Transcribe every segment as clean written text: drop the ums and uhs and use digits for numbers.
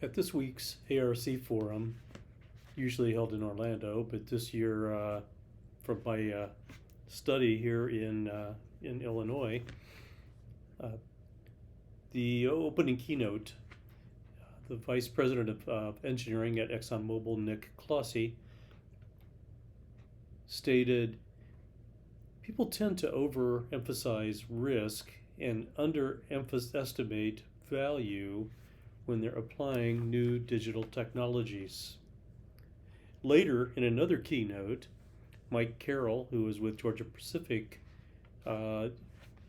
At this week's ARC Forum, usually held in Orlando, but this year, from my study here in Illinois, uh, the opening keynote, the Vice President of Engineering at ExxonMobil, Nick Clossy, stated, "People tend to overemphasize risk and underestimate value when they're applying new digital technologies." Later, in another keynote, Mike Carroll, who was with Georgia Pacific,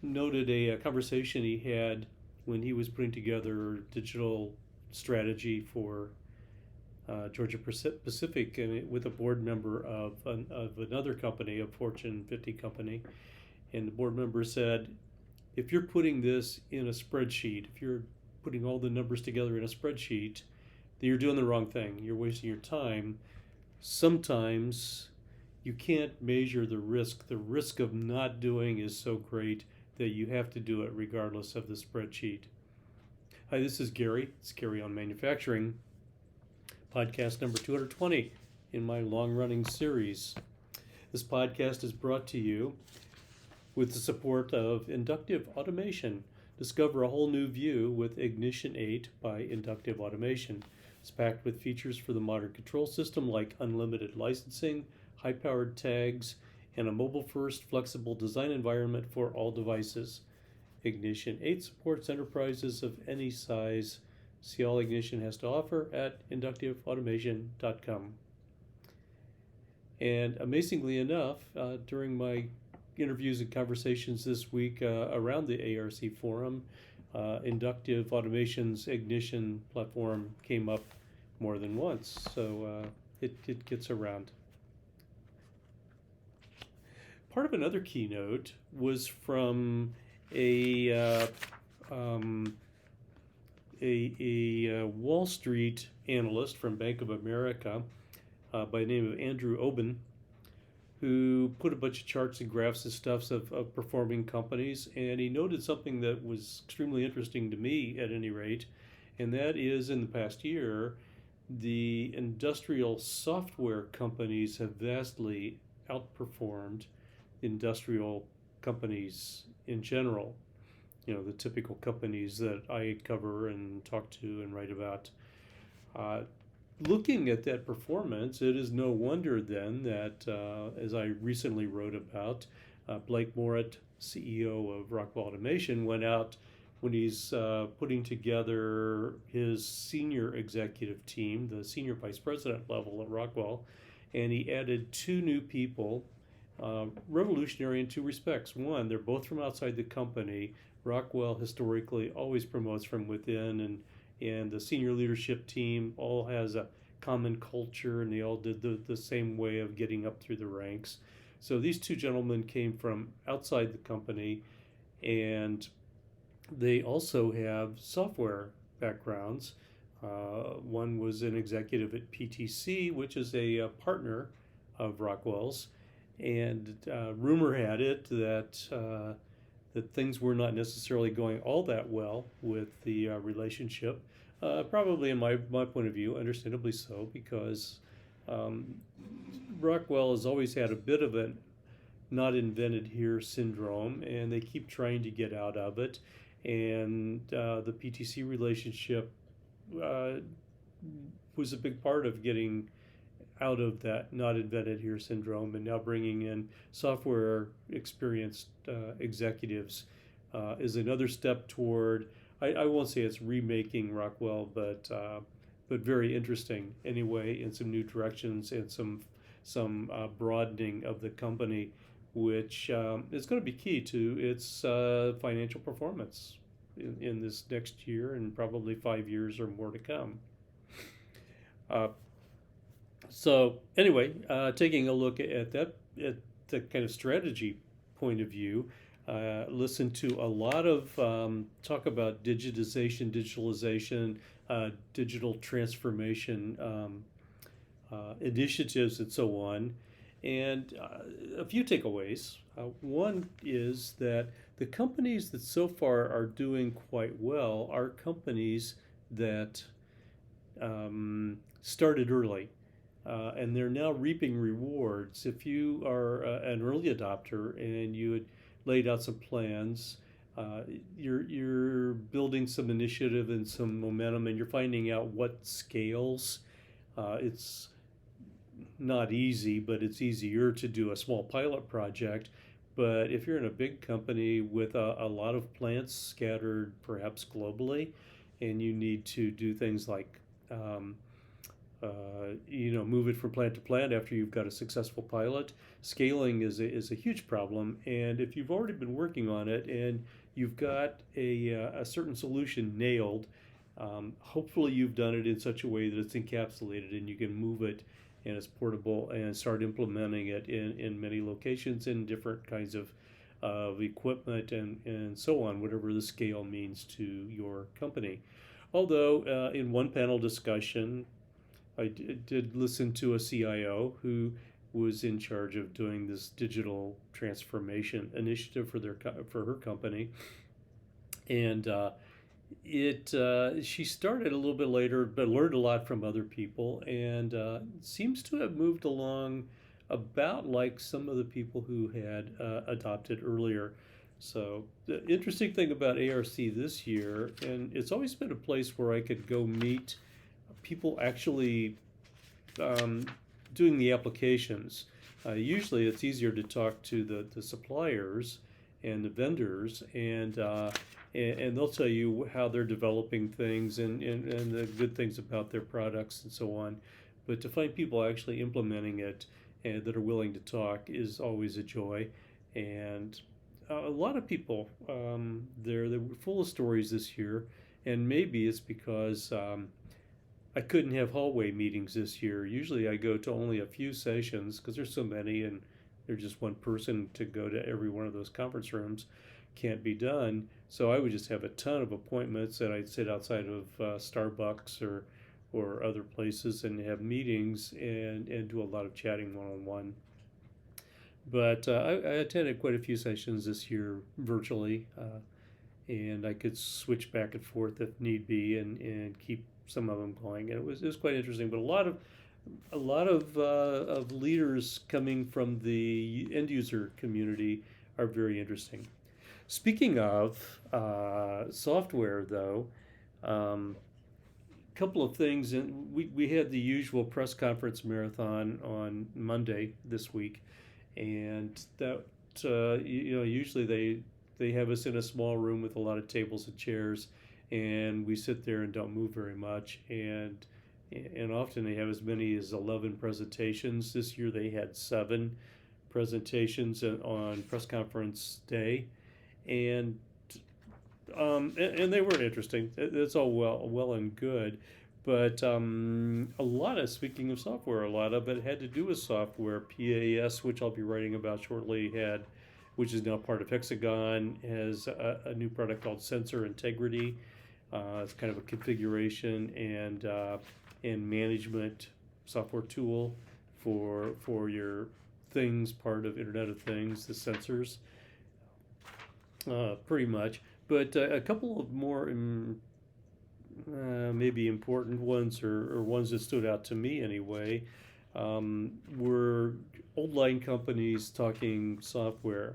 noted a conversation he had when he was putting together digital strategy for Georgia Pacific with a board member of another company, a Fortune 50 company. And the board member said, if you're putting this in a spreadsheet, if you're putting all the numbers together in a spreadsheet, then you're doing the wrong thing. You're wasting your time. Sometimes you can't measure the risk. The risk of not doing is so great that you have to do it regardless of the spreadsheet. Hi, this is Gary. It's Gary on Manufacturing, podcast number 220 in my long-running series. This podcast is brought to you with the support of Inductive Automation. Discover a whole new view with Ignition 8 by Inductive Automation. It's packed with features for the modern control system like unlimited licensing, high-powered tags, and a mobile-first flexible design environment for all devices. Ignition 8 supports enterprises of any size. See all Ignition has to offer at inductiveautomation.com. And amazingly enough, during my interviews and conversations this week around the ARC Forum, Inductive Automation's Ignition platform came up more than once, so it gets around. Part of another keynote was from a Wall Street analyst from Bank of America by the name of Andrew Oben, who put a bunch of charts and graphs and stuff of performing companies, and he noted something that was extremely interesting to me at any rate, and that is in the past year, the industrial software companies have vastly outperformed industrial companies in general. You know, the typical companies that I cover and talk to and write about. Looking at that performance, it is no wonder then that, as I recently wrote about, Blake Moret, CEO of Rockwell Automation, went out when he's putting together his senior executive team, the senior vice president level at Rockwell, and he added two new people, revolutionary in two respects. One, they're both from outside the company. Rockwell historically always promotes from within, and the senior leadership team all has a common culture, and they all did the same way of getting up through the ranks. So these two gentlemen came from outside the company, and they also have software backgrounds. One was an executive at PTC, which is a partner of Rockwell's, and rumor had it that things were not necessarily going all that well with the relationship. Probably, in my point of view, understandably so, because Rockwell has always had a bit of a not invented here syndrome, and they keep trying to get out of it. And the PTC relationship was a big part of getting out of that not invented here syndrome, and now bringing in software experienced executives is another step toward, I won't say it's remaking Rockwell, but very interesting anyway, in some new directions and some broadening of the company, which is going to be key to its financial performance in this next year and probably 5 years or more to come. So anyway, taking a look at that, at the kind of strategy point of view, listen to a lot of talk about digitization, digitalization, digital transformation initiatives, and so on. And a few takeaways. One is that the companies that so far are doing quite well are companies that started early. And they're now reaping rewards. If you are an early adopter and you had laid out some plans, uh, you're building some initiative and some momentum, and you're finding out what scales. It's not easy, but it's easier to do a small pilot project. But if you're in a big company with a lot of plants scattered perhaps globally, and you need to do things like um, move it from plant to plant after you've got a successful pilot. Scaling is a huge problem, and if you've already been working on it and you've got a certain solution nailed, hopefully you've done it in such a way that it's encapsulated and you can move it and it's portable and start implementing it in many locations in different kinds of equipment and so on, whatever the scale means to your company. Although in one panel discussion, I did listen to a CIO who was in charge of doing this digital transformation initiative for her company, and she started a little bit later, but learned a lot from other people, and seems to have moved along about like some of the people who had adopted earlier. So the interesting thing about ARC this year, and it's always been a place where I could go meet people actually um, doing the applications. Usually it's easier to talk to the suppliers and the vendors, and they'll tell you how they're developing things and the good things about their products and so on. But to find people actually implementing it and that are willing to talk is always a joy. And a lot of people, they were full of stories this year, and maybe it's because I couldn't have hallway meetings this year. Usually I go to only a few sessions because there's so many and there's just one person to go to every one of those conference rooms. Can't be done. So I would just have a ton of appointments and I'd sit outside of Starbucks or other places and have meetings and do a lot of chatting one-on-one. But I attended quite a few sessions this year virtually, and I could switch back and forth if need be and keep some of them going. And it was quite interesting. But a lot of leaders coming from the end user community are very interesting. Speaking of software, though, couple of things, and we had the usual press conference marathon on Monday this week, and that usually they have us in a small room with a lot of tables and chairs, and we sit there and don't move very much, and often they have as many as 11 presentations. This year they had 7 presentations on press conference day, and and they weren't interesting. It's all well and good, but speaking of software, a lot of it had to do with software. PAS, which I'll be writing about shortly, which is now part of Hexagon, has a new product called Sensor Integrity. It's kind of a configuration and management software tool for your things, part of Internet of Things, the sensors, pretty much. But a couple of more maybe important ones, or ones that stood out to me anyway, were old line companies talking software.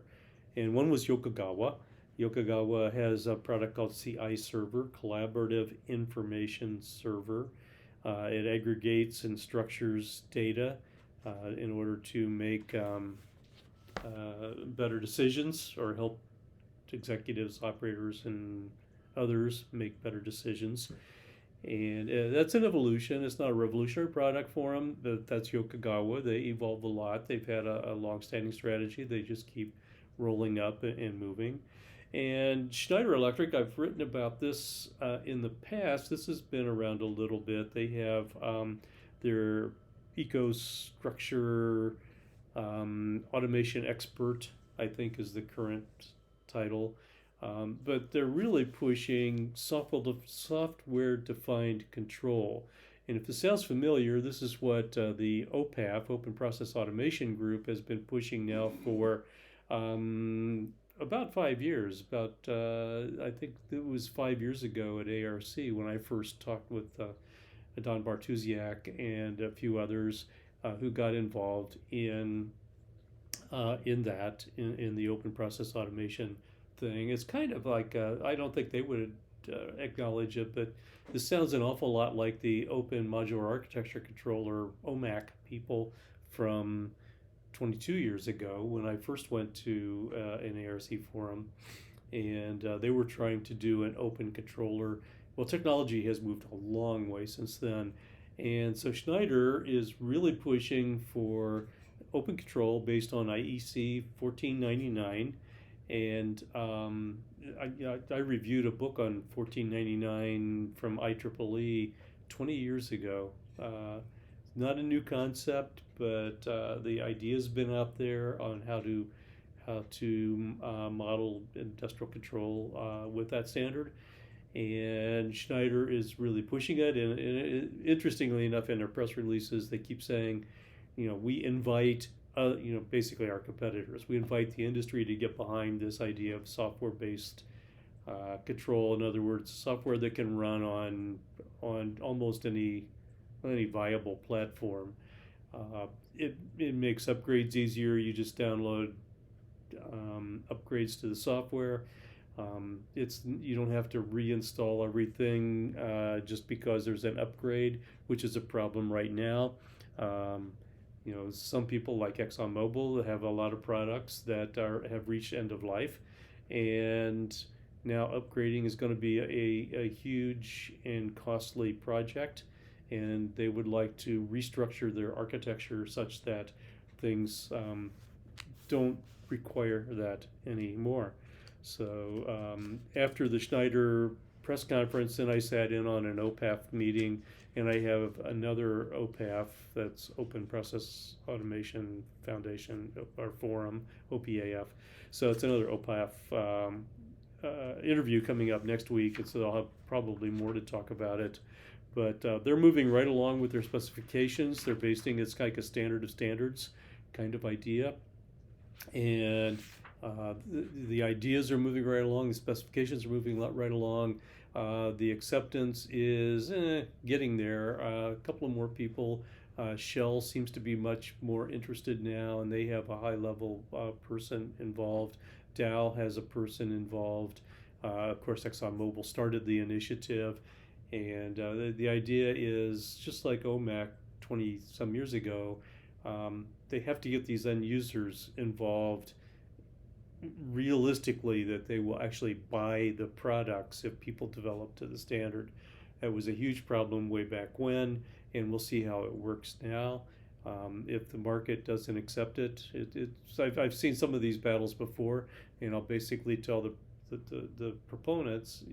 And one was Yokogawa. Yokogawa has a product called CI Server, Collaborative Information Server. It aggregates and structures data in order to make better decisions or help executives, operators, and others make better decisions. And that's an evolution. It's not a revolutionary product for them. That's Yokogawa. They evolved a lot. They've had a long-standing strategy. They just keep rolling up and moving. And Schneider Electric, I've written about this in the past. This has been around a little bit. They have their EcoStruxure automation expert, I think is the current title. But they're really pushing software-defined control. And if this sounds familiar, this is what the OPAF, Open Process Automation Group, has been pushing now for about 5 years. I think it was 5 years ago at ARC when I first talked with Don Bartusiak and a few others who got involved in in the open process automation thing. It's kind of like I don't think they would acknowledge it, but this sounds an awful lot like the Open Modular Architecture Controller OMAC people from 22 years ago when I first went to an ARC forum, and they were trying to do an open controller. Well, technology has moved a long way since then, and so Schneider is really pushing for open control based on IEC 1499, and I reviewed a book on 1499 from IEEE 20 years ago. Not a new concept, but the idea's been out there on how to model industrial control with that standard. And Schneider is really pushing it. And interestingly enough, in their press releases, they keep saying, we invite, basically our competitors, we invite the industry to get behind this idea of software-based control. In other words, software that can run on almost any viable platform. It makes upgrades easier. You just download upgrades to the software. You don't have to reinstall everything just because there's an upgrade, which is a problem right now. Some people like ExxonMobil have a lot of products that have reached end of life, and now upgrading is going to be a huge and costly project, and they would like to restructure their architecture such that things don't require that anymore. So after the Schneider press conference, then I sat in on an OPAF meeting, and I have another OPAF, that's Open Process Automation Foundation, or Forum, OPAF. So it's another OPAF interview coming up next week, and so I'll have probably more to talk about it. But they're moving right along with their specifications. They're basing it's like a standard of standards kind of idea. And the ideas are moving right along, the specifications are moving right along. The acceptance is getting there. A couple of more people. Shell seems to be much more interested now, and they have a high-level person involved. Dow has a person involved. Of course, ExxonMobil started the initiative, and the idea is just like OMAC 20-some years ago. They have to get these end users involved realistically, that they will actually buy the products if people develop to the standard. That was a huge problem way back when, and we'll see how it works now. If the market doesn't accept it, I've seen some of these battles before, and I'll basically tell the proponents,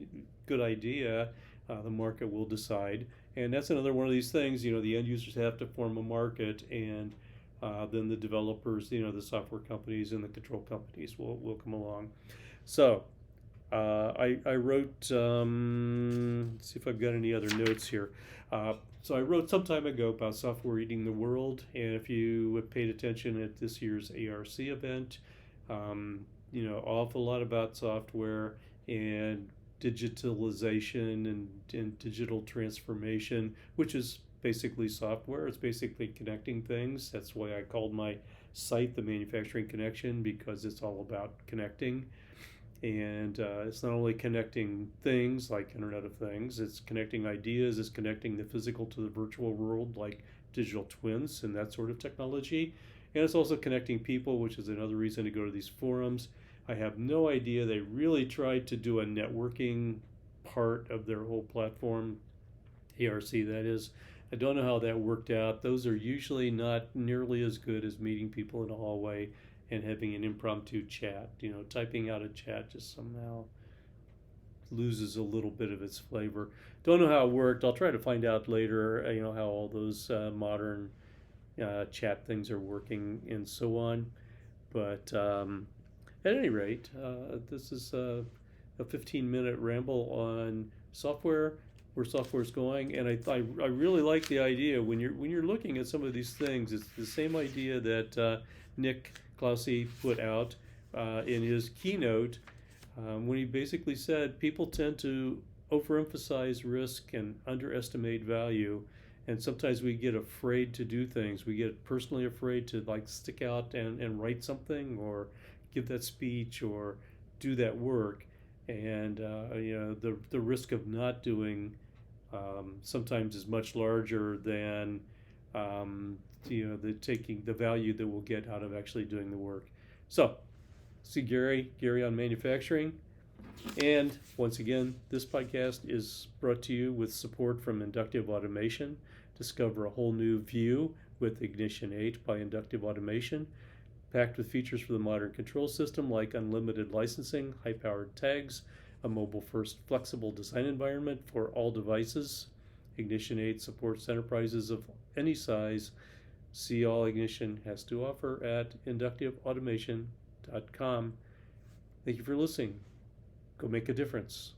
good idea, the market will decide. And that's another one of these things, the end users have to form a market, and then the developers, the software companies and the control companies will come along. So I wrote, let's see if I've got any other notes here. So I wrote some time ago about software eating the world, and if you have paid attention at this year's ARC event, awful lot about software and digitalization and digital transformation, which is basically software. It's basically connecting things. That's why I called my site The Manufacturing Connection, because it's all about connecting. And it's not only connecting things like Internet of Things, it's connecting ideas, it's connecting the physical to the virtual world like digital twins and that sort of technology. And it's also connecting people, which is another reason to go to these forums. I have no idea. They really tried to do a networking part of their whole platform, ARC that is. I don't know how that worked out. Those are usually not nearly as good as meeting people in a hallway and having an impromptu chat. Typing out a chat just somehow loses a little bit of its flavor. Don't know how it worked. I'll try to find out later, how all those modern chat things are working and so on. But at any rate, this is a 15-minute ramble on software, where software is going, and I really like the idea when you're looking at some of these things. It's the same idea that Nick Clausi put out in his keynote when he basically said people tend to overemphasize risk and underestimate value, and sometimes we get afraid to do things. We get personally afraid to like stick out and write something or give that speech or do that work, and the risk of not doing sometimes is much larger than the value that we'll get out of actually doing the work. So, see Gary on manufacturing. And once again, this podcast is brought to you with support from Inductive Automation. Discover a whole new view with Ignition 8 by Inductive Automation, packed with features for the modern control system like unlimited licensing, high-powered tags, a mobile-first flexible design environment for all devices. Ignition 8 supports enterprises of any size. See all Ignition has to offer at inductiveautomation.com. Thank you for listening. Go make a difference.